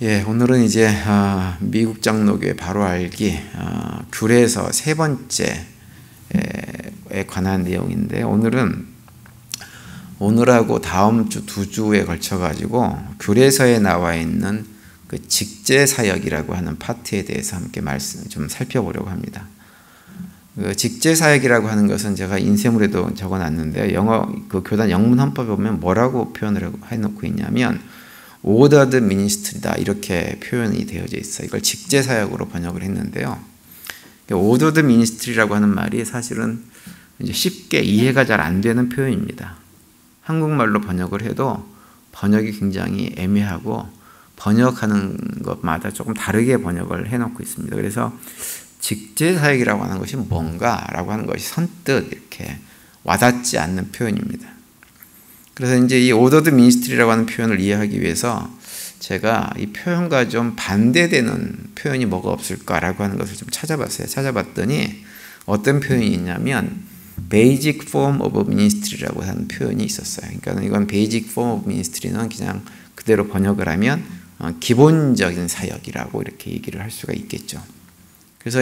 예, 오늘은 이제 미국 장로교회 바로 알기 규례서 세 번째에 관한 내용인데, 오늘하고 다음 주 두 주에 걸쳐 가지고 규례서에 나와 있는 그 직제사역이라고 하는 파트에 대해서 함께 말씀 좀 살펴보려고 합니다. 그 직제사역이라고 하는 것은 제가 인쇄물에도 적어놨는데, 그 교단 영문 헌법에 보면 뭐라고 표현을 해놓고 있냐면 ordered ministry다, 이렇게 표현이 되어져 있어요. 이걸 직제사역으로 번역을 했는데요. ordered ministry라고 하는 말이 사실은 이제 쉽게 이해가 잘 안 되는 표현입니다. 한국말로 번역을 해도 번역이 굉장히 애매하고 번역하는 것마다 조금 다르게 번역을 해놓고 있습니다. 그래서 직제사역이라고 하는 것이 뭔가라고 하는 것이 선뜻 이렇게 와닿지 않는 표현입니다. 그래서 이제 이 ordered ministry라고 하는 표현을 이해하기 위해서 제가 이 표현과 좀 반대되는 표현이 뭐가 없을까라고 하는 것을 좀 찾아봤어요. 찾아봤더니 어떤 표현이 있냐면 basic form of ministry라고 하는 표현이 있었어요. 그러니까 이건 basic form of ministry는 그냥 그대로 번역을 하면 기본적인 사역이라고 이렇게 얘기를 할 수가 있겠죠. 그래서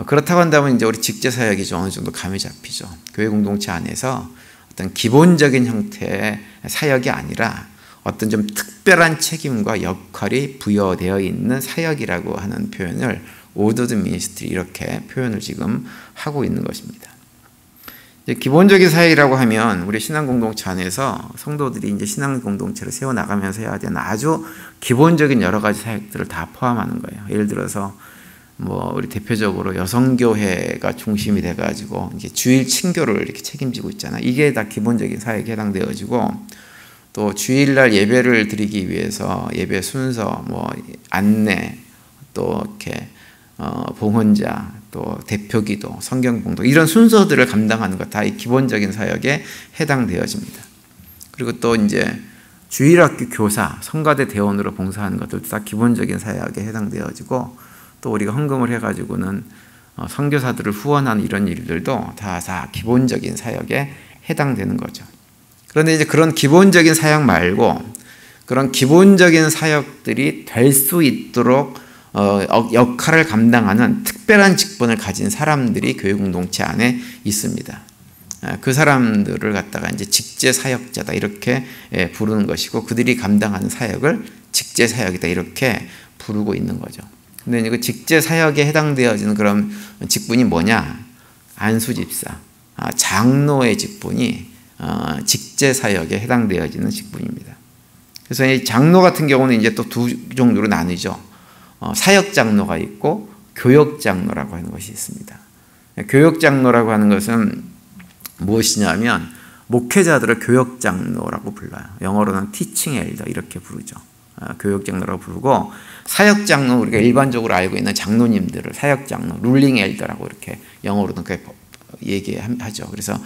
그렇다고 한다면 이제 우리 직제사역이 좀 어느 정도 감이 잡히죠. 교회 공동체 안에서 어떤 기본적인 형태의 사역이 아니라 어떤 좀 특별한 책임과 역할이 부여되어 있는 사역이라고 하는 표현을 ordered ministry, 이렇게 표현을 지금 하고 있는 것입니다. 이제 기본적인 사역이라고 하면 우리 신앙 공동체 안에서 성도들이 이제 신앙 공동체를 세워 나가면서 해야 되는 아주 기본적인 여러 가지 사역들을 다 포함하는 거예요. 예를 들어서 우리 대표적으로 여성교회가 중심이 돼가지고 이제 주일 친교를 이렇게 책임지고 있잖아요. 이게 다 기본적인 사역에 해당되어지고, 또 주일날 예배를 드리기 위해서 예배 순서, 안내, 또 이렇게 봉헌자, 또 대표기도, 성경봉독, 이런 순서들을 감당하는 것 다 이 기본적인 사역에 해당되어집니다. 그리고 또 이제 주일학교 교사, 성가대 대원으로 봉사하는 것들도 다 기본적인 사역에 해당되어지고, 또 우리가 헌금을 해가지고는 선교사들을 후원하는 이런 일들도 다 기본적인 사역에 해당되는 거죠. 그런데 이제 그런 기본적인 사역 말고 그런 기본적인 사역들이 될 수 있도록 역할을 감당하는 특별한 직분을 가진 사람들이 교회 공동체 안에 있습니다. 그 사람들을 갖다가 이제 직제사역자다, 이렇게 부르는 것이고, 그들이 감당하는 사역을 직제사역이다, 이렇게 부르고 있는 거죠. 근데 그 직제사역에 해당되어지는 그런 직분이 뭐냐? 안수집사, 장로의 직분이 직제사역에 해당되어지는 직분입니다. 그래서 이 장로 같은 경우는 이제 또 두 종류로 나뉘죠. 사역장로가 있고 교역장로라고 하는 것이 있습니다. 교역장로라고 하는 것은 무엇이냐면 목회자들을 교역장로라고 불러요. 영어로는 teaching elder, 이렇게 부르죠. 교역장로라고 부르고, 사역장로, 우리가 일반적으로 알고 있는 장로님들을 사역장로, 룰링 엘더라고 이렇게 영어로는 그렇게 얘기하죠. 그래서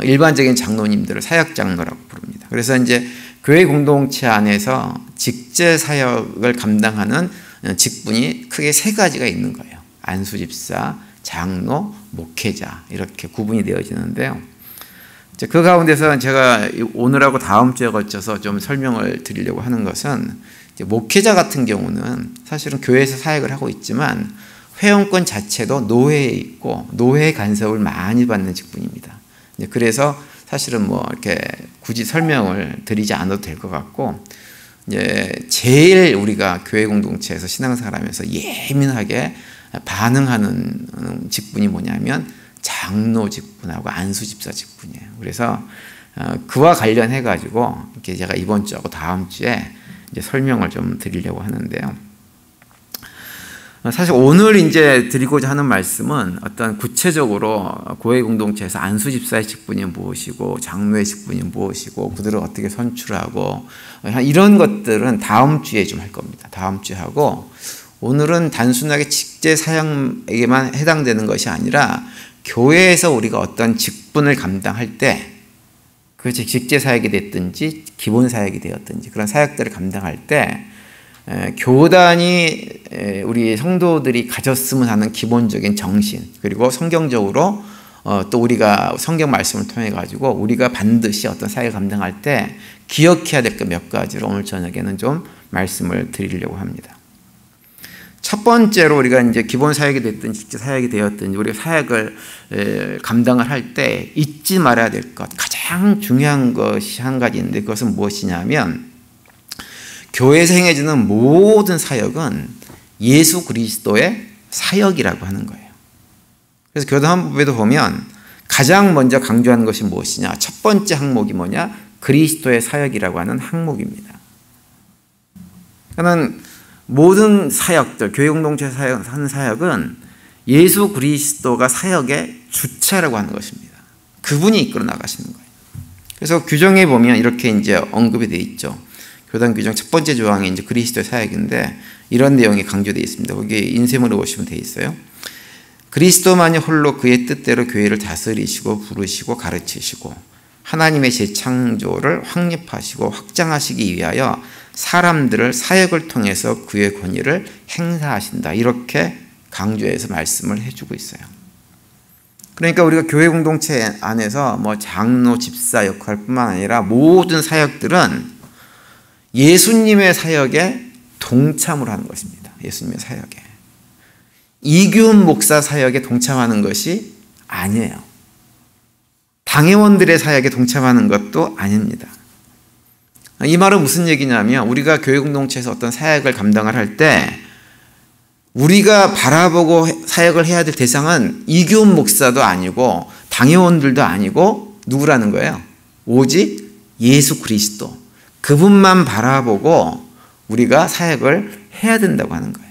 일반적인 장로님들을 사역장로라고 부릅니다. 그래서 이제 교회 공동체 안에서 직제사역을 감당하는 직분이 크게 세 가지가 있는 거예요. 안수집사, 장로, 목회자, 이렇게 구분이 되어지는데요. 그 가운데서 제가 오늘하고 다음 주에 걸쳐서 좀 설명을 드리려고 하는 것은, 목회자 같은 경우는 사실은 교회에서 사역을 하고 있지만 회원권 자체도 노회에 있고 노회 간섭을 많이 받는 직분입니다. 그래서 사실은 이렇게 굳이 설명을 드리지 않아도 될 것 같고, 이제 제일 우리가 교회 공동체에서 신앙생활하면서 예민하게 반응하는 직분이 뭐냐면 장로 직분하고 안수집사 직분이에요. 그래서 그와 관련해 가지고 이렇게 제가 이번 주하고 다음 주에 이제 설명을 좀 드리려고 하는데요. 사실 오늘 이제 드리고자 하는 말씀은 어떤 구체적으로 교회 공동체에서 안수집사의 직분이 무엇이고 장로의 직분이 무엇이고 그들을 어떻게 선출하고 이런 것들은 다음 주에 좀 할 겁니다. 다음 주에 하고, 오늘은 단순하게 직제사역에게만 해당되는 것이 아니라 교회에서 우리가 어떤 직분을 감당할 때, 그 직제사역이 됐든지 기본사역이 되었든지 그런 사역들을 감당할 때 교단이 우리 성도들이 가졌으면 하는 기본적인 정신, 그리고 성경적으로 또 우리가 성경 말씀을 통해 가지고 우리가 반드시 어떤 사역을 감당할 때 기억해야 될 것 몇 가지를 오늘 저녁에는 좀 말씀을 드리려고 합니다. 첫 번째로 우리가 이제 기본 사역이 됐든 직접 사역이 되었든 우리가 사역을 감당을 할 때 잊지 말아야 될 것, 가장 중요한 것이 한 가지 있는데 그것은 무엇이냐면 교회에서 행해지는 모든 사역은 예수 그리스도의 사역이라고 하는 거예요. 그래서 교단헌법에도 보면 가장 먼저 강조하는 것이 무엇이냐? 첫 번째 항목이 뭐냐? 그리스도의 사역이라고 하는 항목입니다. 그러니까 모든 사역들, 교회 공동체에서 하는 사역은 예수 그리스도가 사역의 주체라고 하는 것입니다. 그분이 이끌어 나가시는 거예요. 그래서 규정에 보면 이렇게 이제 언급이 되어 있죠. 교단 규정 첫 번째 조항이 이제 그리스도의 사역인데 이런 내용이 강조되어 있습니다. 거기 인쇄물을 보시면 되어 있어요. 그리스도만이 홀로 그의 뜻대로 교회를 다스리시고 부르시고 가르치시고 하나님의 재창조를 확립하시고 확장하시기 위하여 사람들을 사역을 통해서 그의 권위를 행사하신다. 이렇게 강조해서 말씀을 해주고 있어요. 그러니까 우리가 교회 공동체 안에서 뭐 장로, 집사 역할뿐만 아니라 모든 사역들은 예수님의 사역에 동참을 하는 것입니다. 예수님의 사역에. 이규훈 목사 사역에 동참하는 것이 아니에요. 당회원들의 사역에 동참하는 것도 아닙니다. 이 말은 무슨 얘기냐면 우리가 교회 공동체에서 어떤 사역을 감당을 할 때 우리가 바라보고 사역을 해야 될 대상은 이규훈 목사도 아니고 당회원들도 아니고 누구라는 거예요? 오직 예수 그리스도. 그분만 바라보고 우리가 사역을 해야 된다고 하는 거예요.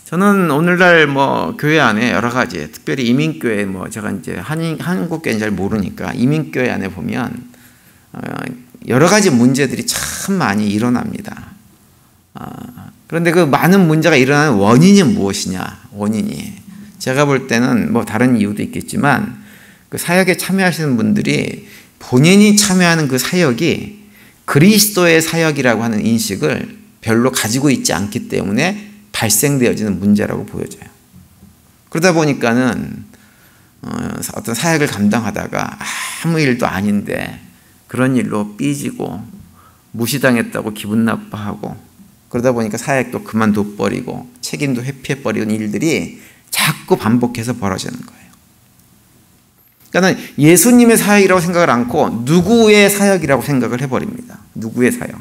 저는 오늘날 뭐 교회 안에 여러 가지, 특별히 이민교회 제가 이제 한국교회는 잘 모르니까 이민교회 안에 보면 여러 가지 문제들이 참 많이 일어납니다. 그런데 그 많은 문제가 일어나는 원인이 무엇이냐? 원인이 제가 볼 때는 뭐 다른 이유도 있겠지만 그 사역에 참여하시는 분들이 본인이 참여하는 그 사역이 그리스도의 사역이라고 하는 인식을 별로 가지고 있지 않기 때문에 발생되어지는 문제라고 보여져요. 그러다 보니까는 어떤 사역을 감당하다가 아무 일도 아닌데 그런 일로 삐지고 무시당했다고 기분 나빠하고 그러다 보니까 사역도 그만둬버리고 책임도 회피해버리는 일들이 자꾸 반복해서 벌어지는 거예요. 그러니까 예수님의 사역이라고 생각을 않고 누구의 사역이라고 생각을 해버립니다. 누구의 사역.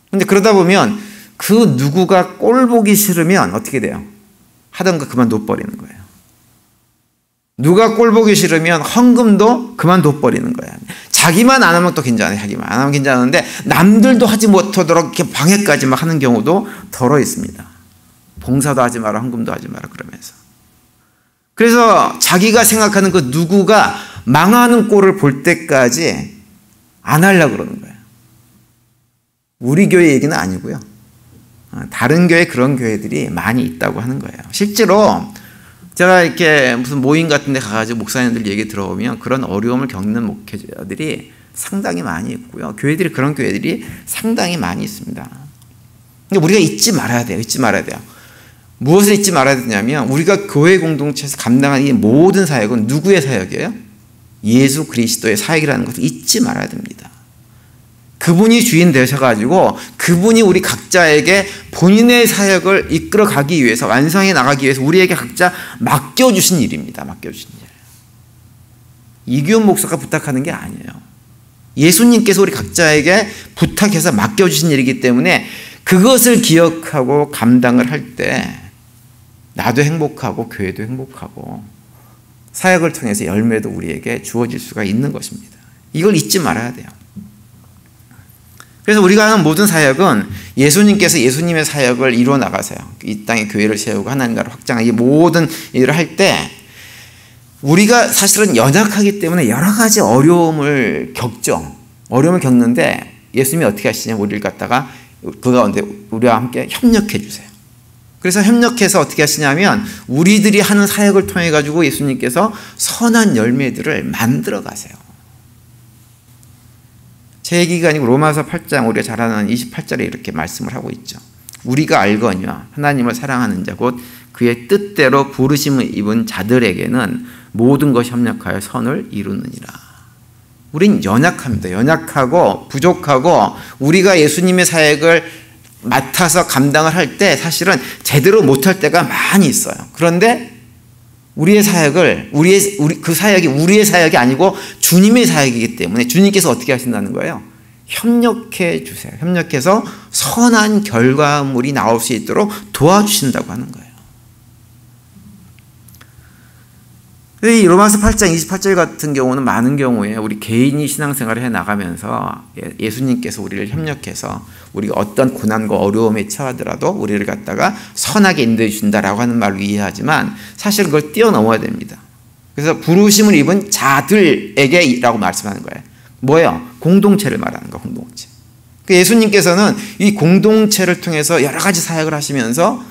그런데 그러다 보면 그 누구가 꼴 보기 싫으면 어떻게 돼요? 하던 거 그만둬버리는 거예요. 누가 꼴 보기 싫으면 헌금도 그만둬버리는 거예요. 자기만 안 하면 또 괜찮아요. 자기만 안 하면 괜찮은데 남들도 하지 못하도록 이렇게 방해까지 막 하는 경우도 덜어 있습니다. 봉사도 하지 마라, 헌금도 하지 마라 그러면서. 그래서 자기가 생각하는 그 누구가 망하는 꼴을 볼 때까지 안 하려고 그러는 거예요. 우리 교회 얘기는 아니고요. 다른 교회 그런 교회들이 많이 있다고 하는 거예요. 실제로 제가 이렇게 무슨 모임 같은 데 가가지고 목사님들 얘기 들어보면 그런 어려움을 겪는 목회자들이 상당히 많이 있고요. 교회들이 그런 교회들이 상당히 많이 있습니다. 그러니까 우리가 잊지 말아야 돼요. 잊지 말아야 돼요. 무엇을 잊지 말아야 되냐면 우리가 교회 공동체에서 감당하는 이 모든 사역은 누구의 사역이에요? 예수 그리스도의 사역이라는 것을 잊지 말아야 됩니다. 그분이 주인 되셔가지고 그분이 우리 각자에게 본인의 사역을 이끌어 가기 위해서 완성해 나가기 위해서 우리에게 각자 맡겨주신 일입니다. 맡겨주신 일. 이규훈 목사가 부탁하는 게 아니에요. 예수님께서 우리 각자에게 부탁해서 맡겨주신 일이기 때문에 그것을 기억하고 감당을 할 때 나도 행복하고 교회도 행복하고 사역을 통해서 열매도 우리에게 주어질 수가 있는 것입니다. 이걸 잊지 말아야 돼요. 그래서 우리가 하는 모든 사역은 예수님께서 예수님의 사역을 이루어 나가세요. 이 땅에 교회를 세우고 하나님 나라를 확장하고 이 모든 일을 할 때 우리가 사실은 연약하기 때문에 여러 가지 어려움을 겪죠. 어려움을 겪는데 예수님이 어떻게 하시냐 우리를 갖다가 그 가운데 우리와 함께 협력해 주세요. 그래서 협력해서 어떻게 하시냐면 우리들이 하는 사역을 통해 가지고 예수님께서 선한 열매들을 만들어 가세요. 제 얘기가 아니고 로마서 8장 우리가 잘 아는 28절에 이렇게 말씀을 하고 있죠. 우리가 알거니와 하나님을 사랑하는 자 곧 그의 뜻대로 부르심을 입은 자들에게는 모든 것이 협력하여 선을 이루느니라. 우린 연약합니다. 연약하고 부족하고 우리가 예수님의 사역을 맡아서 감당을 할 때 사실은 제대로 못할 때가 많이 있어요. 그런데 우리의 사역을 그 사역이 우리의 사역이 아니고 주님의 사역이기 때문에 주님께서 어떻게 하신다는 거예요? 협력해 주세요. 협력해서 선한 결과물이 나올 수 있도록 도와주신다고 하는 거예요. 이 로마서 8장 28절 같은 경우는 많은 경우에 우리 개인이 신앙생활을 해나가면서 예수님께서 우리를 협력해서 우리가 어떤 고난과 어려움에 처하더라도 우리를 갖다가 선하게 인도해 주신다라고 하는 말로 이해하지만 사실 그걸 뛰어넘어야 됩니다. 그래서 부르심을 입은 자들에게 라고 말씀하는 거예요. 뭐예요? 공동체를 말하는 거예요. 공동체. 예수님께서는 이 공동체를 통해서 여러 가지 사역을 하시면서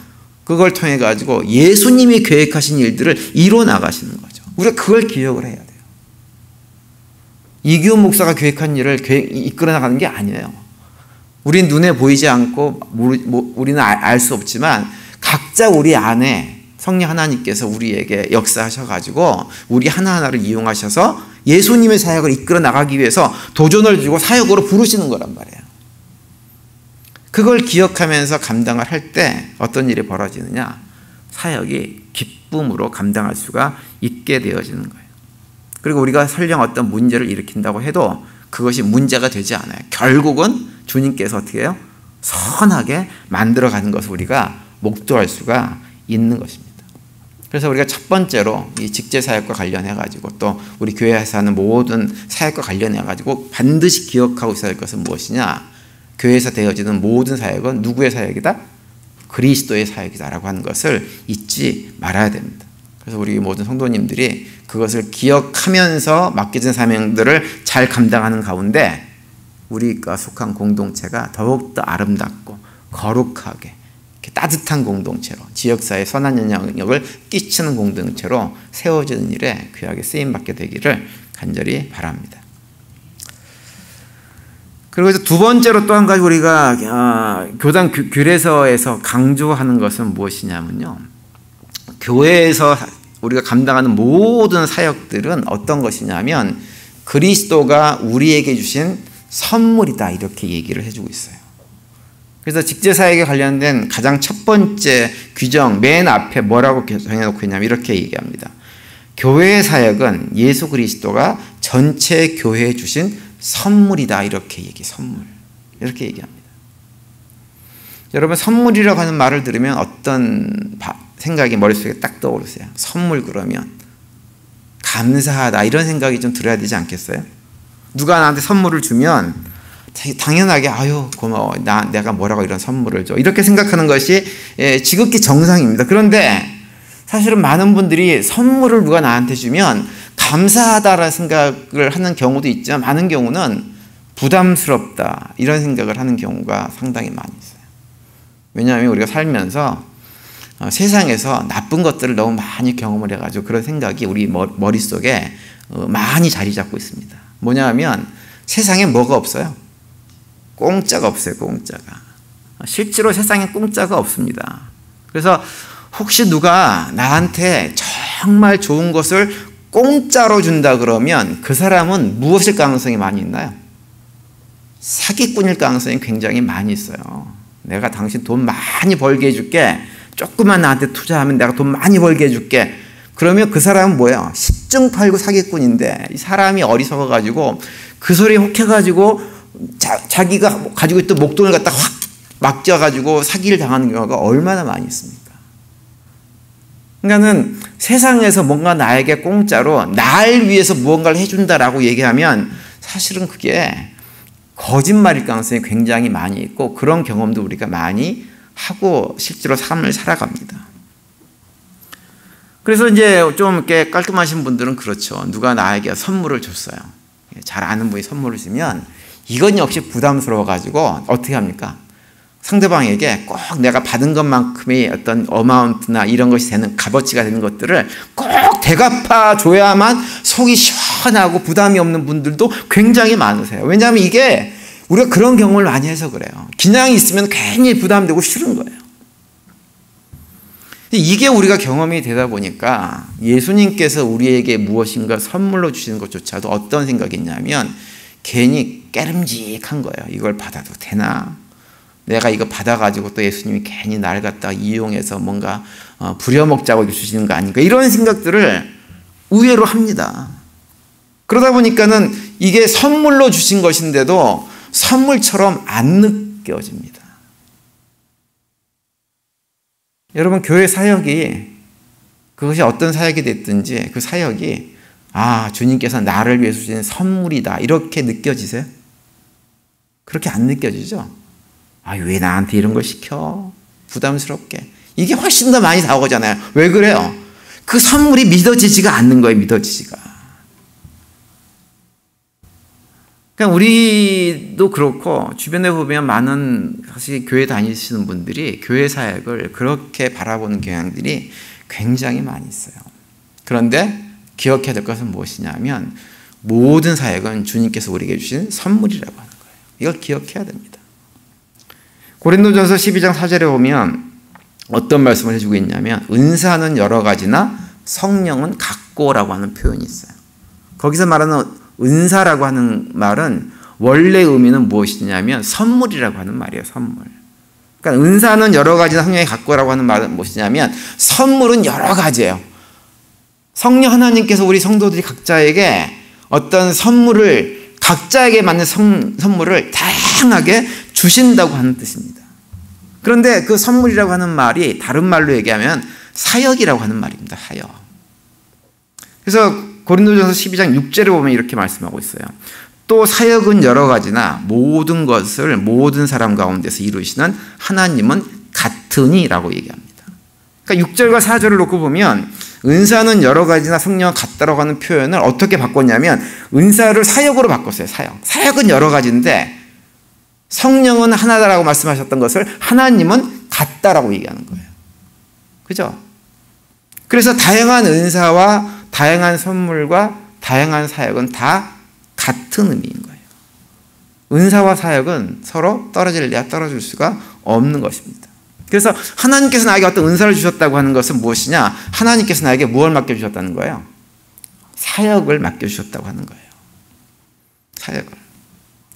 그걸 통해 가지고 예수님이 계획하신 일들을 이뤄 나가시는 거죠. 우리가 그걸 기억을 해야 돼요. 이규원 목사가 계획한 일을 이끌어 나가는 게 아니에요. 우린 눈에 보이지 않고 우리는 알 수 없지만 각자 우리 안에 성령 하나님께서 우리에게 역사하셔가지고 우리 하나하나를 이용하셔서 예수님의 사역을 이끌어 나가기 위해서 도전을 주고 사역으로 부르시는 거란 말이에요. 그걸 기억하면서 감당을 할 때 어떤 일이 벌어지느냐? 사역이 기쁨으로 감당할 수가 있게 되어지는 거예요. 그리고 우리가 설령 어떤 문제를 일으킨다고 해도 그것이 문제가 되지 않아요. 결국은 주님께서 어떻게 해요? 선하게 만들어가는 것을 우리가 목도할 수가 있는 것입니다. 그래서 우리가 첫 번째로 이 직제사역과 관련해가지고 또 우리 교회에서 하는 모든 사역과 관련해가지고 반드시 기억하고 있어야 할 것은 무엇이냐? 교회에서 되어지는 모든 사역은 누구의 사역이다? 그리스도의 사역이다라고 하는 것을 잊지 말아야 됩니다. 그래서 우리 모든 성도님들이 그것을 기억하면서 맡겨진 사명들을 잘 감당하는 가운데 우리가 속한 공동체가 더욱더 아름답고 거룩하게 따뜻한 공동체로 지역사회에 선한 영향력을 끼치는 공동체로 세워지는 일에 귀하게 쓰임받게 되기를 간절히 바랍니다. 그리고 두 번째로 또 한 가지 우리가 교단 규례서에서 강조하는 것은 무엇이냐면요. 교회에서 우리가 감당하는 모든 사역들은 어떤 것이냐면 그리스도가 우리에게 주신 선물이다 이렇게 얘기를 해주고 있어요. 그래서 직제사역에 관련된 가장 첫 번째 규정 맨 앞에 뭐라고 정해놓고 있냐면 이렇게 얘기합니다. 교회의 사역은 예수 그리스도가 전체 교회에 주신 선물이다 이렇게 선물 이렇게 얘기합니다. 여러분 선물이라고 하는 말을 들으면 어떤 생각이 머릿속에 딱 떠오르세요? 선물 그러면 감사하다 이런 생각이 좀 들어야 되지 않겠어요? 누가 나한테 선물을 주면 당연하게 아유 고마워 내가 뭐라고 이런 선물을 줘 이렇게 생각하는 것이 지극히 정상입니다. 그런데 사실은 많은 분들이 선물을 누가 나한테 주면 감사하다라는 생각을 하는 경우도 있지만 많은 경우는 부담스럽다 이런 생각을 하는 경우가 상당히 많이 있어요. 왜냐하면 우리가 살면서 세상에서 나쁜 것들을 너무 많이 경험을 해가지고 그런 생각이 우리 머릿속에 많이 자리 잡고 있습니다. 뭐냐 하면 세상에 뭐가 없어요? 공짜가 없어요. 공짜가. 실제로 세상에 공짜가 없습니다. 그래서 혹시 누가 나한테 정말 좋은 것을 공짜로 준다 그러면 그 사람은 무엇일 가능성이 많이 있나요? 사기꾼일 가능성이 굉장히 많이 있어요. 내가 당신 돈 많이 벌게 해줄게. 조금만 나한테 투자하면 내가 돈 많이 벌게 해줄게. 그러면 그 사람은 뭐예요? 십중팔구 사기꾼인데 이 사람이 어리석어가지고 그 소리에 혹해가지고 자기가 가지고 있던 목돈을 갖다 확 맡겨가지고 사기를 당하는 경우가 얼마나 많이 있습니까? 그러니까는 세상에서 뭔가 나에게 공짜로 날 위해서 무언가를 해준다라고 얘기하면 사실은 그게 거짓말일 가능성이 굉장히 많이 있고 그런 경험도 우리가 많이 하고 실제로 삶을 살아갑니다. 그래서 이제 좀 이렇게 깔끔하신 분들은 그렇죠. 누가 나에게 선물을 줬어요. 잘 아는 분이 선물을 주면 이건 역시 부담스러워가지고 어떻게 합니까? 상대방에게 꼭 내가 받은 것만큼의 어떤 어마운트나 이런 것이 되는 값어치가 되는 것들을 꼭 대갚아 줘야만 속이 시원하고 부담이 없는 분들도 굉장히 많으세요. 왜냐하면 이게 우리가 그런 경험을 많이 해서 그래요. 그냥 있으면 괜히 부담되고 싫은 거예요. 이게 우리가 경험이 되다 보니까 예수님께서 우리에게 무엇인가 선물로 주시는 것조차도 어떤 생각이 있냐면 괜히 깨름직한 거예요. 이걸 받아도 되나? 내가 이거 받아가지고 또 예수님이 괜히 날 갖다가 이용해서 뭔가 부려먹자고 주시는 거 아닌가? 이런 생각들을 의외로 합니다. 그러다 보니까는 이게 선물로 주신 것인데도 선물처럼 안 느껴집니다. 여러분, 교회 사역이 그것이 어떤 사역이 됐든지 그 사역이 주님께서 나를 위해서 주신 선물이다 이렇게 느껴지세요? 그렇게 안 느껴지죠? 왜 나한테 이런 걸 시켜? 부담스럽게. 이게 훨씬 더 많이 다가오잖아요. 왜 그래요? 그 선물이 믿어지지가 않는 거예요. 믿어지지가. 그러니까 우리도 그렇고 주변에 보면 많은 사실 교회 다니시는 분들이 교회 사역을 그렇게 바라보는 경향들이 굉장히 많이 있어요. 그런데 기억해야 될 것은 무엇이냐면 모든 사역은 주님께서 우리에게 주신 선물이라고 하는 거예요. 이걸 기억해야 됩니다. 고린도전서 12장 4절에 보면 어떤 말씀을 해주고 있냐면 은사는 여러 가지나 성령은 같고라고 하는 표현이 있어요. 거기서 말하는 은사라고 하는 말은 원래 의미는 무엇이냐면 선물이라고 하는 말이에요. 선물. 그러니까 은사는 여러 가지나 성령이 같고라고 하는 말은 무엇이냐면 선물은 여러 가지예요. 성령 하나님께서 우리 성도들이 각자에게 어떤 선물을 각자에게 맞는 선물을 다양하게 주신다고 하는 뜻입니다. 그런데 그 선물이라고 하는 말이 다른 말로 얘기하면 사역이라고 하는 말입니다. 사역. 그래서 고린도전서 12장 6절에 보면 이렇게 말씀하고 있어요. 또 사역은 여러 가지나 모든 것을 모든 사람 가운데서 이루시는 하나님은 같으니라고 얘기합니다. 그러니까 6절과 4절을 놓고 보면 은사는 여러 가지나 성령은 같다라고 하는 표현을 어떻게 바꿨냐면 은사를 사역으로 바꿨어요. 사역은 여러 가지인데 성령은 하나다라고 말씀하셨던 것을 하나님은 같다라고 얘기하는 거예요. 그죠? 그래서 다양한 은사와 다양한 선물과 다양한 사역은 다 같은 의미인 거예요. 은사와 사역은 서로 떨어질래야 떨어질 수가 없는 것입니다. 그래서 하나님께서 나에게 어떤 은사를 주셨다고 하는 것은 무엇이냐? 하나님께서 나에게 무엇을 맡겨주셨다는 거예요? 사역을 맡겨주셨다고 하는 거예요. 사역을.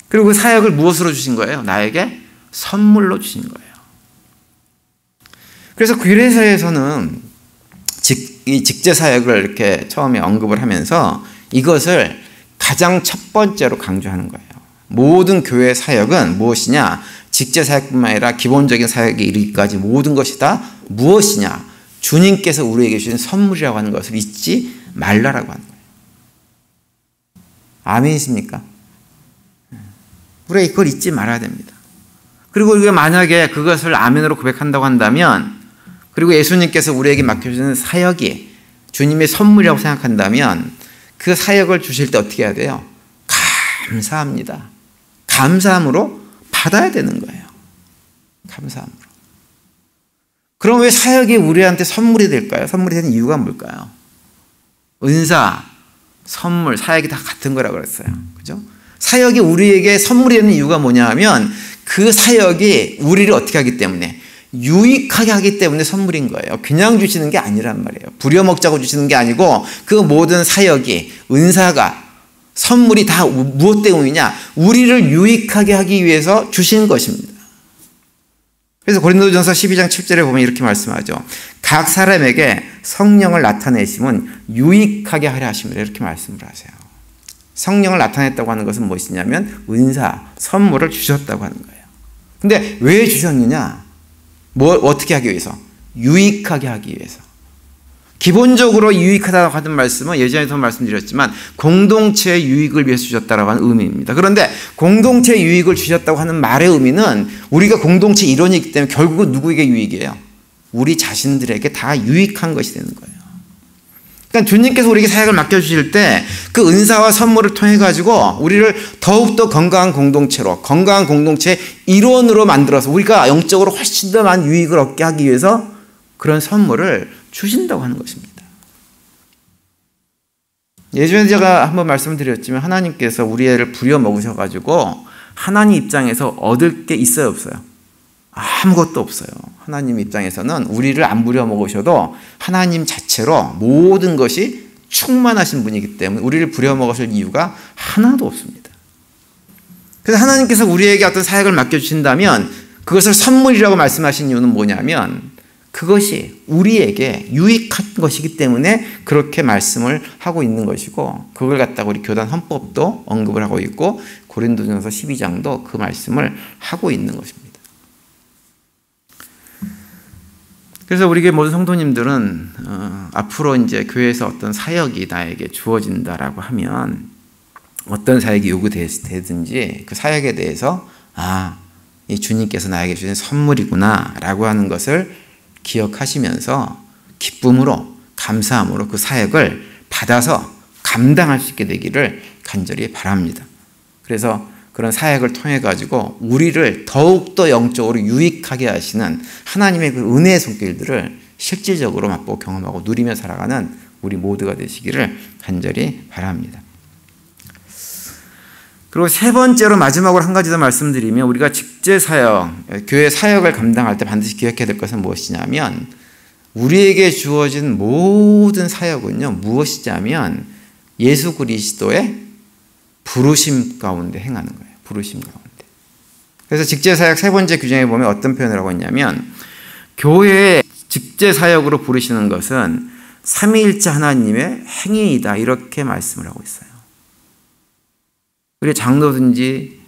그리고 그 사역을 무엇으로 주신 거예요? 나에게 선물로 주신 거예요. 그래서 교회에서는 이 직제사역을 이렇게 처음에 언급을 하면서 이것을 가장 첫 번째로 강조하는 거예요. 모든 교회 사역은 무엇이냐? 직제사역뿐만 아니라 기본적인 사역에 이르기까지 모든 것이 다 무엇이냐? 주님께서 우리에게 주신 선물이라고 하는 것을 잊지 말라라고 하는 거예요. 아멘이십니까? 우리가 그걸 잊지 말아야 됩니다. 그리고 우리가 만약에 그것을 아멘으로 고백한다고 한다면, 그리고 예수님께서 우리에게 맡겨주는 사역이 주님의 선물이라고 생각한다면 그 사역을 주실 때 어떻게 해야 돼요? 감사합니다. 감사함으로 받아야 되는 거예요. 감사함으로. 그럼 왜 사역이 우리한테 선물이 될까요? 선물이 되는 이유가 뭘까요? 은사, 선물, 사역이 다 같은 거라고 그랬어요. 그죠? 사역이 우리에게 선물이 되는 이유가 뭐냐 하면 그 사역이 우리를 어떻게 하기 때문에 유익하게 하기 때문에 선물인 거예요. 그냥 주시는 게 아니란 말이에요. 부려먹자고 주시는 게 아니고 그 모든 사역이, 은사가, 선물이 다 무엇 때문이냐? 우리를 유익하게 하기 위해서 주신 것입니다. 그래서 고린도전서 12장 7절에 보면 이렇게 말씀하죠. 각 사람에게 성령을 나타내심은 유익하게 하려 하심이라 이렇게 말씀을 하세요. 성령을 나타냈다고 하는 것은 무엇이냐면 은사, 선물을 주셨다고 하는 거예요. 근데 왜 주셨느냐? 어떻게 하기 위해서? 유익하게 하기 위해서. 기본적으로 유익하다고 하는 말씀은 예전에도 말씀드렸지만 공동체의 유익을 위해서 주셨다고 하는 의미입니다. 그런데 공동체의 유익을 주셨다고 하는 말의 의미는 우리가 공동체 일원이기 때문에 결국은 누구에게 유익이에요? 우리 자신들에게 다 유익한 것이 되는 거예요. 그러니까 주님께서 우리에게 사역을 맡겨주실 때 그 은사와 선물을 통해 가지고 우리를 더욱더 건강한 공동체로, 건강한 공동체의 일원으로 만들어서 우리가 영적으로 훨씬 더 많은 유익을 얻게 하기 위해서 그런 선물을 주신다고 하는 것입니다. 예전에 제가 한번 말씀을 드렸지만 하나님께서 우리 애를 부려먹으셔가지고 하나님 입장에서 얻을 게 있어요, 없어요? 아무것도 없어요. 하나님 입장에서는 우리를 안 부려먹으셔도 하나님 자체로 모든 것이 충만하신 분이기 때문에 우리를 부려먹으실 이유가 하나도 없습니다. 그래서 하나님께서 우리에게 어떤 사역을 맡겨주신다면 그것을 선물이라고 말씀하신 이유는 뭐냐면 그것이 우리에게 유익한 것이기 때문에 그렇게 말씀을 하고 있는 것이고, 그걸 갖다가 우리 교단 헌법도 언급을 하고 있고 고린도전서 12장도 그 말씀을 하고 있는 것입니다. 그래서 우리 모든 성도님들은 앞으로 이제 교회에서 어떤 사역이 나에게 주어진다라고 하면 어떤 사역이 요구되든지 그 사역에 대해서 이 주님께서 나에게 주신 선물이구나 라고 하는 것을 기억하시면서 기쁨으로 감사함으로 그 사역을 받아서 감당할 수 있게 되기를 간절히 바랍니다. 그래서 그런 사역을 통해 가지고 우리를 더욱더 영적으로 유익하게 하시는 하나님의 그 은혜의 손길들을 실질적으로 맛보고 경험하고 누리며 살아가는 우리 모두가 되시기를 간절히 바랍니다. 그리고 세 번째로 마지막으로 한 가지 더 말씀드리면, 우리가 직제사역, 교회 사역을 감당할 때 반드시 기억해야 될 것은 무엇이냐면 우리에게 주어진 모든 사역은요 무엇이냐면 예수 그리스도의 부르심 가운데 행하는 거예요. 부르심 가운데. 그래서 직제사역 세 번째 규정에 보면 어떤 표현을 하고 있냐면, 교회의 직제사역으로 부르시는 것은 삼위일체 하나님의 행위이다, 이렇게 말씀을 하고 있어요. 우리 장로든지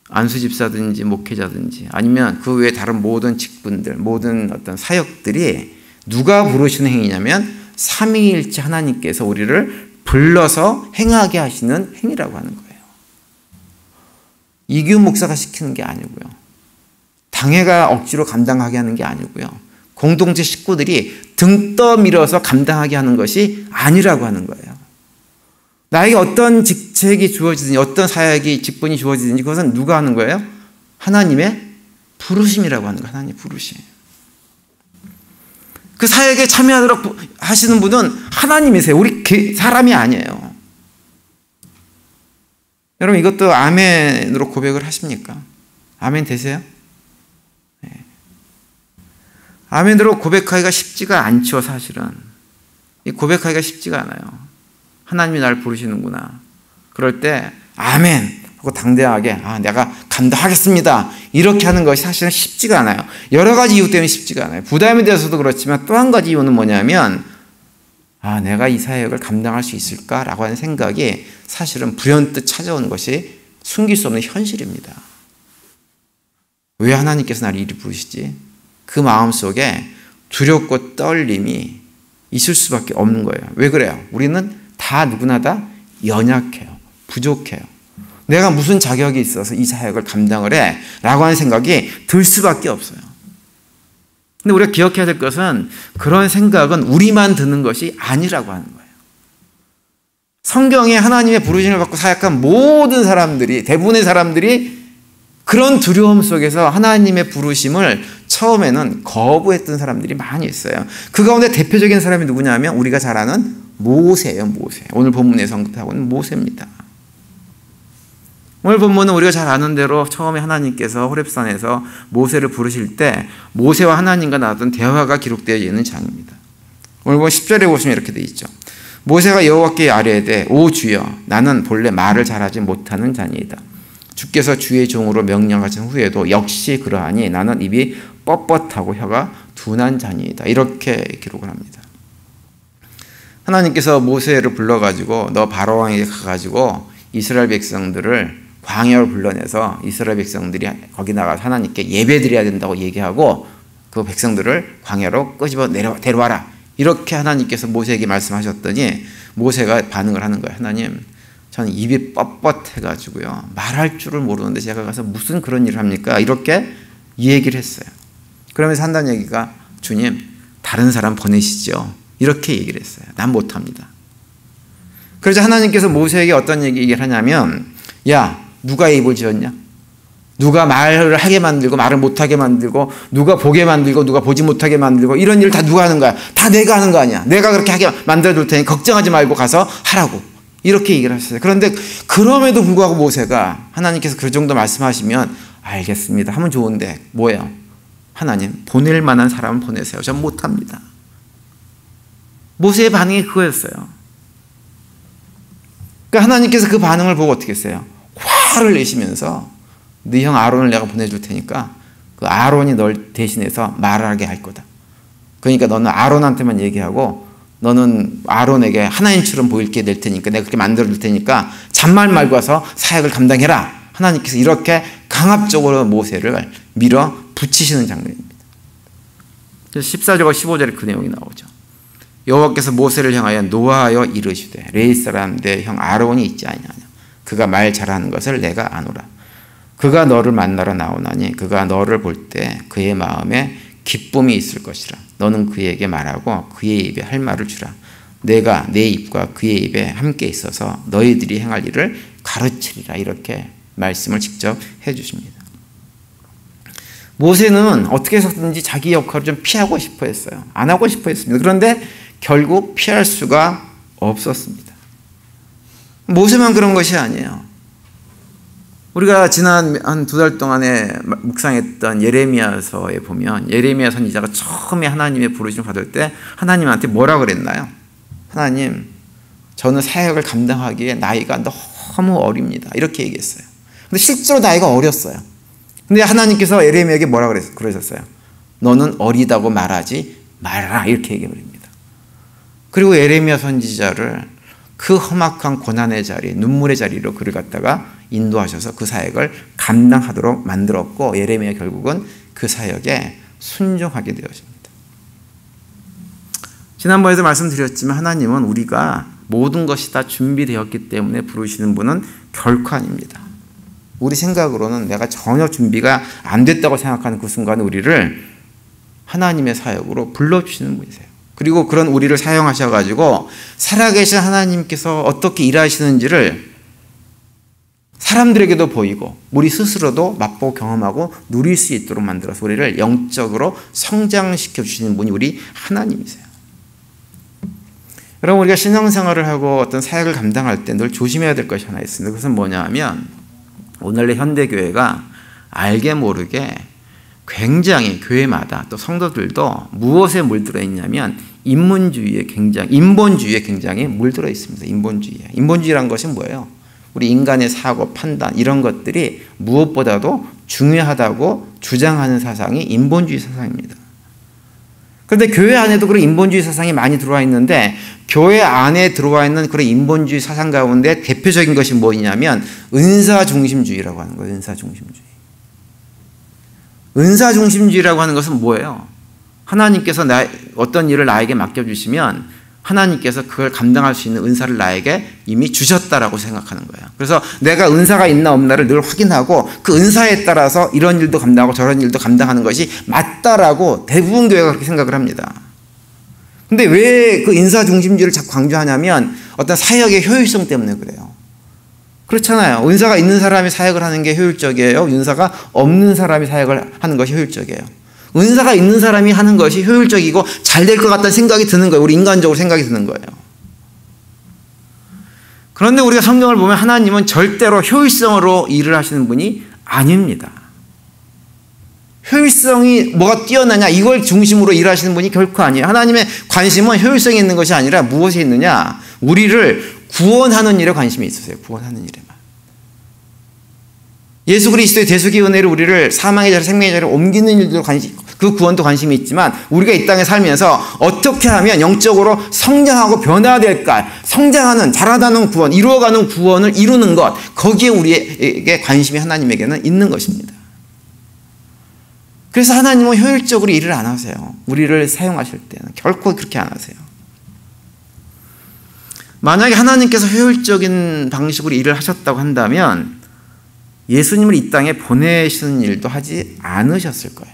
안수집사든지 목회자든지 아니면 그 외에 다른 모든 직분들, 모든 어떤 사역들이 누가 부르시는 행위냐면 삼위일체 하나님께서 우리를 불러서 행하게 하시는 행위라고 하는 거예요. 이규 목사가 시키는 게 아니고요. 당회가 억지로 감당하게 하는 게 아니고요. 공동체 식구들이 등 떠밀어서 감당하게 하는 것이 아니라고 하는 거예요. 나에게 어떤 직책이 주어지든지 어떤 사역이 직분이 주어지든지 그것은 누가 하는 거예요? 하나님의 부르심이라고 하는 거예요. 하나님의 부르심. 그 사역에 참여하도록 하시는 분은 하나님이세요. 우리 사람이 아니에요. 여러분 이것도 아멘으로 고백을 하십니까? 아멘 되세요? 네. 아멘으로 고백하기가 쉽지가 않죠. 사실은 이 고백하기가 쉽지가 않아요. 하나님이 날 부르시는구나. 그럴 때 아멘 하고 당대하게 내가 감당하겠습니다 이렇게 하는 것이 사실은 쉽지가 않아요. 여러 가지 이유 때문에 쉽지가 않아요. 부담이 되어서도 그렇지만 또 한 가지 이유는 뭐냐면 내가 이 사역을 감당할 수 있을까라고 하는 생각이 사실은 불현듯 찾아오는 것이 숨길 수 없는 현실입니다. 왜 하나님께서 나를 이리 부르시지? 그 마음속에 두렵고 떨림이 있을 수밖에 없는 거예요. 왜 그래요? 우리는 다 누구나 다 연약해요. 부족해요. 내가 무슨 자격이 있어서 이 사역을 감당을 해? 라고 하는 생각이 들 수밖에 없어요. 근데 우리가 기억해야 될 것은 그런 생각은 우리만 드는 것이 아니라고 하는 거예요. 성경에 하나님의 부르심을 받고 사역한 모든 사람들이, 대부분의 사람들이 그런 두려움 속에서 하나님의 부르심을 처음에는 거부했던 사람들이 많이 있어요. 그 가운데 대표적인 사람이 누구냐면 우리가 잘 아는 모세예요. 모세. 오늘 본문에서 언급하고 있는 모세입니다. 오늘 본문은 우리가 잘 아는 대로 처음에 하나님께서 호렙산에서 모세를 부르실 때 모세와 하나님과 나눴던 대화가 기록되어 있는 장입니다. 오늘 보면 10절에 보시면 이렇게 되어 있죠. 모세가 여호와께 아뢰되 오 주여 나는 본래 말을 잘하지 못하는 자니이다. 주께서 주의 종으로 명령하신 후에도 역시 그러하니 나는 입이 뻣뻣하고 혀가 둔한 자니이다. 이렇게 기록을 합니다. 하나님께서 모세를 불러가지고 너 바로왕에게 가가지고 이스라엘 백성들을 광야로 불러내서 이스라엘 백성들이 거기 나가서 하나님께 예배드려야 된다고 얘기하고 그 백성들을 광야로 끄집어 데려와라. 이렇게 하나님께서 모세에게 말씀하셨더니 모세가 반응을 하는 거예요. 하나님, 저는 입이 뻣뻣해가지고요. 말할 줄을 모르는데 제가 가서 무슨 그런 일을 합니까? 이렇게 얘기를 했어요. 그러면서 한다는 얘기가 주님, 다른 사람 보내시죠. 이렇게 얘기를 했어요. 난 못합니다. 그래서 하나님께서 모세에게 어떤 얘기를 하냐면 야, 누가 입을 지었냐? 누가 말을 하게 만들고 말을 못하게 만들고 누가 보게 만들고 누가 보지 못하게 만들고 이런 일을 다 누가 하는 거야? 다 내가 하는 거 아니야. 내가 그렇게 하게 만들어줄 테니 걱정하지 말고 가서 하라고. 이렇게 얘기를 하셨어요. 그런데 그럼에도 불구하고 모세가 하나님께서 그 정도 말씀하시면 알겠습니다 하면 좋은데 뭐예요? 하나님, 보낼 만한 사람은 보내세요. 전 못합니다. 모세의 반응이 그거였어요. 그러니까 하나님께서 그 반응을 보고 어떻게 했어요? 화를 내시면서 네 형 아론을 내가 보내줄 테니까 그 아론이 널 대신해서 말하게 할 거다. 그러니까 너는 아론한테만 얘기하고 너는 아론에게 하나님처럼 보이게 될 테니까 내가 그렇게 만들어줄 테니까 잔말 말고 와서 사역을 감당해라. 하나님께서 이렇게 강압적으로 모세를 밀어 붙이시는 장면입니다. 그래서 14절과 15절에 그 내용이 나오죠. 여호와께서 모세를 향하여 노하여 이르시되 레위 사람 내 형 아론이 있지 아니하냐. 그가 말 잘하는 것을 내가 아노라. 그가 너를 만나러 나오나니 그가 너를 볼 때 그의 마음에 기쁨이 있을 것이라. 너는 그에게 말하고 그의 입에 할 말을 주라. 내가 내 입과 그의 입에 함께 있어서 너희들이 행할 일을 가르치리라. 이렇게 말씀을 직접 해주십니다. 모세는 어떻게 해서든지 자기 역할을 좀 피하고 싶어 했어요. 안 하고 싶어 했습니다. 그런데 결국 피할 수가 없었습니다. 모세만 그런 것이 아니에요. 우리가 지난 한 2달 동안에 묵상했던 예레미야서에 보면 예레미야 선지자가 처음에 하나님의 부르심을 받을 때 하나님한테 뭐라 그랬나요? 하나님, 저는 사역을 감당하기에 나이가 너무 어립니다. 이렇게 얘기했어요. 근데 실제로 나이가 어렸어요. 근데 하나님께서 예레미야에게 뭐라 그러셨어요? 너는 어리다고 말하지 말아라. 이렇게 얘기해버립니다. 그리고 예레미야 선지자를 그 험악한 고난의 자리, 눈물의 자리로 그를 갖다가 인도하셔서 그 사역을 감당하도록 만들었고 예레미야 결국은 그 사역에 순종하게 되었습니다. 지난번에도 말씀드렸지만 하나님은 우리가 모든 것이 다 준비되었기 때문에 부르시는 분은 결코 아닙니다. 우리 생각으로는 내가 전혀 준비가 안 됐다고 생각하는 그 순간에 우리를 하나님의 사역으로 불러주시는 분이세요. 그리고 그런 우리를 사용하셔가지고 살아계신 하나님께서 어떻게 일하시는지를 사람들에게도 보이고 우리 스스로도 맛보고 경험하고 누릴 수 있도록 만들어서 우리를 영적으로 성장시켜 주시는 분이 우리 하나님이세요. 여러분, 우리가 신앙생활을 하고 어떤 사역을 감당할 때 늘 조심해야 될 것이 하나 있습니다. 그것은 뭐냐 하면 오늘의 현대교회가 알게 모르게 굉장히 교회마다 또 성도들도 무엇에 물들어 있냐면 인본주의에 굉장히 물들어 있습니다. 인본주의란 것이 뭐예요? 우리 인간의 사고, 판단 이런 것들이 무엇보다도 중요하다고 주장하는 사상이 인본주의 사상입니다. 그런데 교회 안에도 그런 인본주의 사상이 많이 들어와 있는데 교회 안에 들어와 있는 그런 인본주의 사상 가운데 대표적인 것이 뭐냐면 은사중심주의라고 하는 거예요. 은사중심주의라고 하는 것은 뭐예요? 하나님께서 어떤 일을 나에게 맡겨주시면 하나님께서 그걸 감당할 수 있는 은사를 나에게 이미 주셨다라고 생각하는 거예요. 그래서 내가 은사가 있나 없나를 늘 확인하고 그 은사에 따라서 이런 일도 감당하고 저런 일도 감당하는 것이 맞다라고 대부분 교회가 그렇게 생각을 합니다. 근데 왜 그 인사중심주의를 자꾸 강조하냐면 어떤 사역의 효율성 때문에 그래요. 그렇잖아요. 은사가 있는 사람이 사역을 하는 게 효율적이에요. 은사가 없는 사람이 사역을 하는 것이 효율적이에요. 은사가 있는 사람이 하는 것이 효율적이고 잘 될 것 같다는 생각이 드는 거예요. 우리 인간적으로 생각이 드는 거예요. 그런데 우리가 성경을 보면 하나님은 절대로 효율성으로 일을 하시는 분이 아닙니다. 효율성이 뭐가 뛰어나냐 이걸 중심으로 일하시는 분이 결코 아니에요. 하나님의 관심은 효율성이 있는 것이 아니라 무엇에 있느냐? 우리를 구원하는 일에 관심이 있으세요. 구원하는 일에만. 예수 그리스도의 대속의 은혜로 우리를 사망의 자리 생명의 자리로 옮기는 일도 그 구원도 관심이 있지만 우리가 이 땅에 살면서 어떻게 하면 영적으로 성장하고 변화될까? 성장하는 자라나는 구원, 이루어가는 구원을 이루는 것, 거기에 우리에게 관심이 하나님에게는 있는 것입니다. 그래서 하나님은 효율적으로 일을 안 하세요. 우리를 사용하실 때는 결코 그렇게 안 하세요. 만약에 하나님께서 효율적인 방식으로 일을 하셨다고 한다면 예수님을 이 땅에 보내시는 일도 하지 않으셨을 거예요.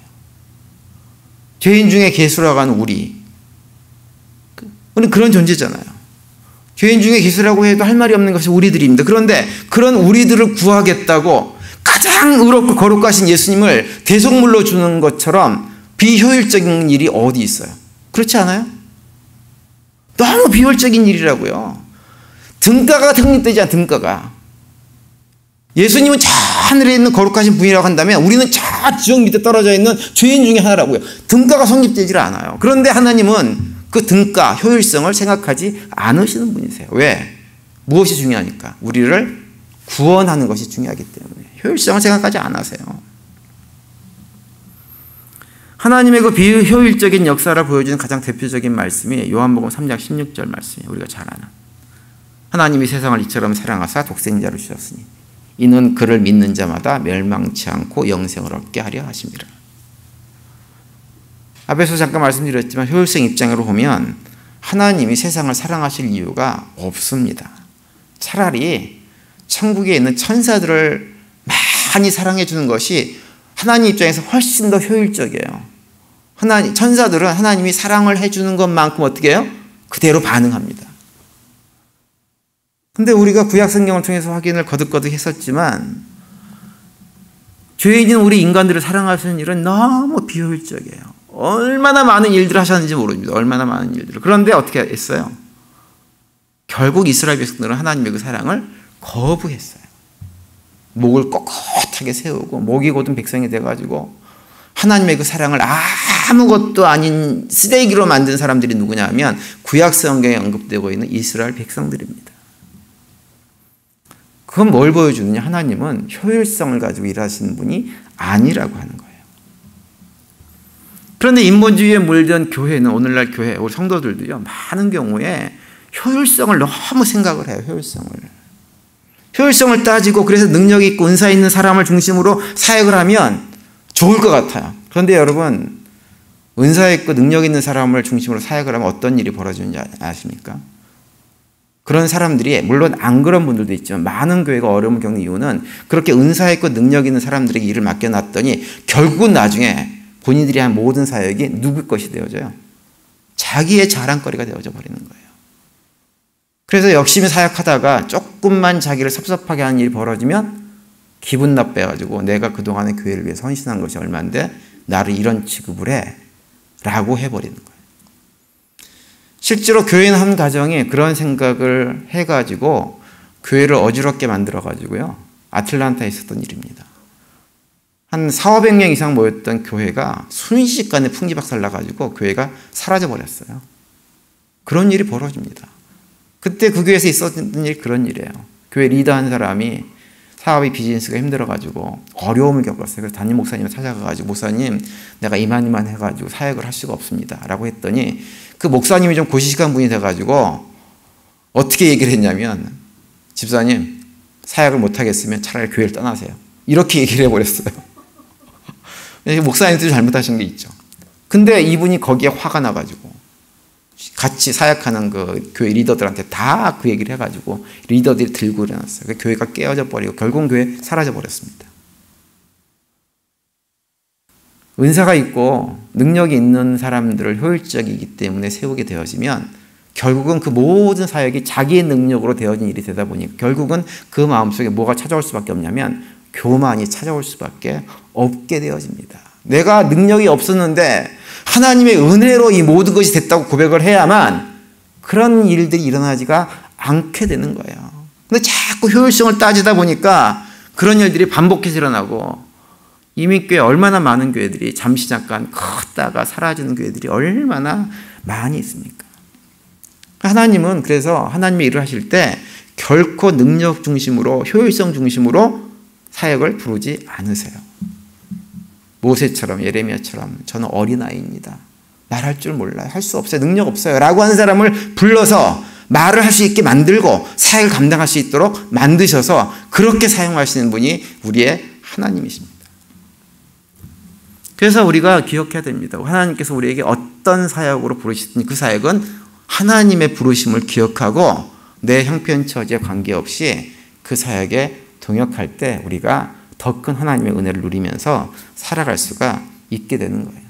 죄인 중에 괴수라고 하는 우리는 그런 존재잖아요. 죄인 중에 괴수라고 해도 할 말이 없는 것이 우리들입니다. 그런데 그런 우리들을 구하겠다고 가장 의롭고 거룩하신 예수님을 대속물로 주는 것처럼 비효율적인 일이 어디 있어요? 그렇지 않아요? 너무 비효율적인 일이라고요. 등가가 성립되지 않아. 등가가. 예수님은 저 하늘에 있는 거룩하신 분이라고 한다면 우리는 저 지옥 밑에 떨어져 있는 죄인 중에 하나라고요. 등가가 성립되질 않아요. 그런데 하나님은 그 등가, 효율성을 생각하지 않으시는 분이세요. 왜? 무엇이 중요하니까? 우리를 구원하는 것이 중요하기 때문에 효율성을 생각하지 않으세요. 하나님의 그 비효율적인 역사를 보여주는 가장 대표적인 말씀이 요한복음 3장 16절 말씀이에요. 우리가 잘 아는. 하나님이 세상을 이처럼 사랑하사 독생자를 주셨으니 이는 그를 믿는 자마다 멸망치 않고 영생을 얻게 하려 하심이라. 앞에서 잠깐 말씀드렸지만 효율성 입장으로 보면 하나님이 세상을 사랑하실 이유가 없습니다. 차라리 천국에 있는 천사들을 많이 사랑해 주는 것이 하나님 입장에서 훨씬 더 효율적이에요. 천사들은 하나님이 사랑을 해주는 것만큼 어떻게 해요? 그대로 반응합니다. 근데 우리가 구약 성경을 통해서 확인을 거듭거듭 했었지만 죄인인 우리 인간들을 사랑하시는 일은 너무 비효율적이에요. 얼마나 많은 일들을 하셨는지 모릅니다. 얼마나 많은 일들을. 그런데 어떻게 했어요? 결국 이스라엘 백성들은 하나님의 그 사랑을 거부했어요. 목을 꼿꼿하게 세우고 목이 곧은 백성이 돼가지고 하나님의 그 사랑을 아무것도 아닌 쓰레기로 만든 사람들이 누구냐 하면 구약 성경에 언급되고 있는 이스라엘 백성들입니다. 그건 뭘 보여주느냐? 하나님은 효율성을 가지고 일하시는 분이 아니라고 하는 거예요. 그런데 인본주의에 물든 교회는, 오늘날 교회, 우리 성도들도요, 많은 경우에 효율성을 너무 생각을 해요. 효율성을 따지고 그래서 능력 있고 은사 있는 사람을 중심으로 사역을 하면 좋을 것 같아요. 그런데 여러분, 은사 있고 능력 있는 사람을 중심으로 사역을 하면 어떤 일이 벌어지는지 아십니까? 그런 사람들이, 물론 안 그런 분들도 있지만 많은 교회가 어려움을 겪는 이유는 그렇게 은사 있고 능력 있는 사람들에게 일을 맡겨놨더니 결국은 나중에 본인들이 한 모든 사역이 누구 것이 되어져요? 자기의 자랑거리가 되어져 버리는 거예요. 그래서 열심히 사역하다가 조금만 자기를 섭섭하게 하는 일이 벌어지면 기분 나빠가지고 내가 그동안에 교회를 위해 헌신한 것이 얼마인데 나를 이런 취급을 해? 라고 해버리는 거예요. 실제로 교회는 한 가정이 그런 생각을 해가지고 교회를 어지럽게 만들어가지고요. 아틀란타에 있었던 일입니다. 한 400~500명 이상 모였던 교회가 순식간에 풍지박살 나가지고 교회가 사라져버렸어요. 그런 일이 벌어집니다. 그때 그 교회에서 있었던 일이 그런 일이에요. 교회 리더 한 사람이 사업이 비즈니스가 힘들어가지고 어려움을 겪었어요. 그래서 담임 목사님을 찾아가가지고 목사님 내가 이만 해가지고 사역을 할 수가 없습니다. 라고 했더니 그 목사님이 좀 고시식한 분이 돼가지고 어떻게 얘기를 했냐면 집사님 사역을 못하겠으면 차라리 교회를 떠나세요. 이렇게 얘기를 해버렸어요. 목사님도 잘못하신 게 있죠. 근데 이분이 거기에 화가 나가지고 같이 사역하는 그 교회 리더들한테 다 그 얘기를 해가지고 리더들이 들고 일어났어요. 그 교회가 깨어져 버리고 결국은 교회 사라져 버렸습니다. 은사가 있고 능력이 있는 사람들을 효율적이기 때문에 세우게 되어지면 결국은 그 모든 사역이 자기의 능력으로 되어진 일이 되다 보니 결국은 그 마음속에 뭐가 찾아올 수밖에 없냐면 교만이 찾아올 수밖에 없게 되어집니다. 내가 능력이 없었는데 하나님의 은혜로 이 모든 것이 됐다고 고백을 해야만 그런 일들이 일어나지가 않게 되는 거예요. 근데 자꾸 효율성을 따지다 보니까 그런 일들이 반복해서 일어나고 이미 꽤 얼마나 많은 교회들이 잠시 잠깐 컸다가 사라지는 교회들이 얼마나 많이 있습니까? 하나님은 그래서 하나님의 일을 하실 때 결코 능력 중심으로 효율성 중심으로 사역을 부르지 않으세요. 모세처럼 예레미야처럼 저는 어린아이입니다. 말할 줄 몰라요. 할 수 없어요. 능력 없어요. 라고 하는 사람을 불러서 말을 할 수 있게 만들고 사역을 감당할 수 있도록 만드셔서 그렇게 사용하시는 분이 우리의 하나님이십니다. 그래서 우리가 기억해야 됩니다. 하나님께서 우리에게 어떤 사역으로 부르시든지 그 사역은 하나님의 부르심을 기억하고 내 형편처지에 관계없이 그 사역에 동역할 때 우리가 더 큰 하나님의 은혜를 누리면서 살아갈 수가 있게 되는 거예요.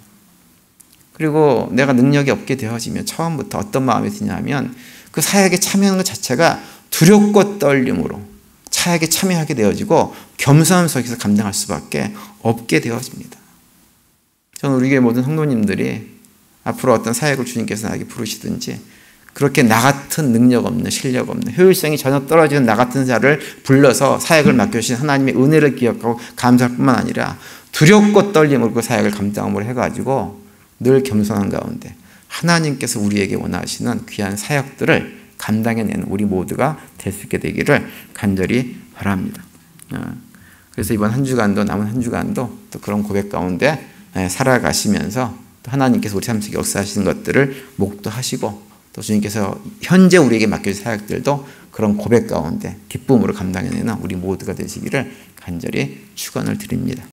그리고 내가 능력이 없게 되어지면 처음부터 어떤 마음이 드냐면 그 사역에 참여하는 것 자체가 두렵고 떨림으로 사역에 참여하게 되어지고 겸손함 속에서 감당할 수밖에 없게 되어집니다. 저는 우리 교회 모든 성도님들이 앞으로 어떤 사역을 주님께서 나에게 부르시든지 그렇게 나 같은 능력 없는, 실력 없는, 효율성이 전혀 떨어지는 나 같은 자를 불러서 사역을 맡겨주신 하나님의 은혜를 기억하고 감사할 뿐만 아니라 두렵고 떨림으로 그 사역을 감당함으로 해가지고 늘 겸손한 가운데 하나님께서 우리에게 원하시는 귀한 사역들을 감당해내는 우리 모두가 될 수 있게 되기를 간절히 바랍니다. 그래서 이번 한 주간도, 남은 한 주간도 또 그런 고백 가운데 살아가시면서 또 하나님께서 우리 삶 속에 역사하시는 것들을 목도하시고 또 주님께서 현재 우리에게 맡겨주신 사역들도 그런 고백 가운데 기쁨으로 감당해내는 우리 모두가 되시기를 간절히 축원을 드립니다.